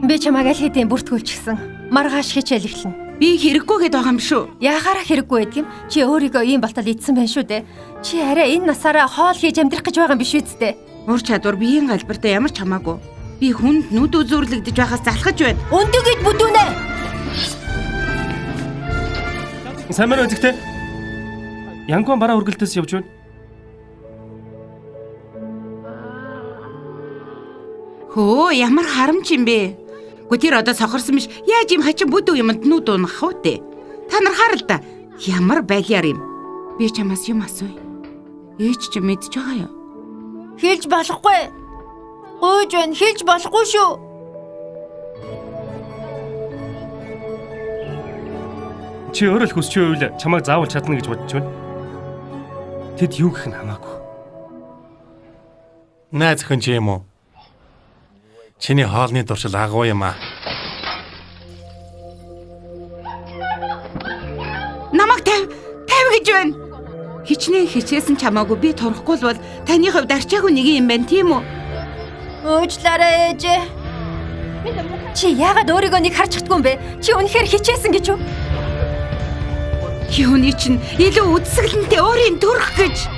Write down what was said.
Би чамайг аль хэдийн бүртгүүлчихсэн. Маргааш хичээл эхэлнэ. Би хэрэггүй гэдэг байгаа юм шүү. Яахаараа хэрэггүй байдг юм? Чи өөрийгөө ийм болтол идсэн байна шүү дээ. Чи арай энэ насаараа хоол хийж амьдрах гэж байгаа юм биш үсттэй. Ур чадвар биеийн галбартаа ямар ч хамаагүй. Би хүнд нүд үзүүрлэгдэж байхаас залхаж байна. Өндөгд бүдүүнэ. Сайн байна уу зэгтэй? Янгон бараа үргэлтээс явж байна. Хөө ямар харамч юм бэ? Гэхдээ тэр одоо сохорсон биш. Яаж юм хачин бүдүү юмд нүд унах вэ? Та нар хараа л да. Ямар байлиар юм. Би чамаас юм асууя. Ээж ч мэдж байгаа юу? Хэлж болохгүй. Гойж байна. Хэлж болохгүй шүү. Чи өөрөө л хүсч байвал чамайг заавал чадна гэж бодож байна. Тэд юу гэх нь хамаагүй. Найз хэн ч юм уу? Чиний хоолны дуршил агуу юм аа. Намайг тавь гэж байна. Хичнээн хичээсэн чамаагүй би турахгүй л бол таны хувьд арчаагүй нэг юм байна тийм үү? Уучлаарай ээж. Чи яагаад өөрийгөө нэг харж чаддгүй юм бэ? Чи үнэхээр хичээсэн гэж үү? Юуны чинь илүү үдсгэлэнтэй өөрийн төрөх гэж.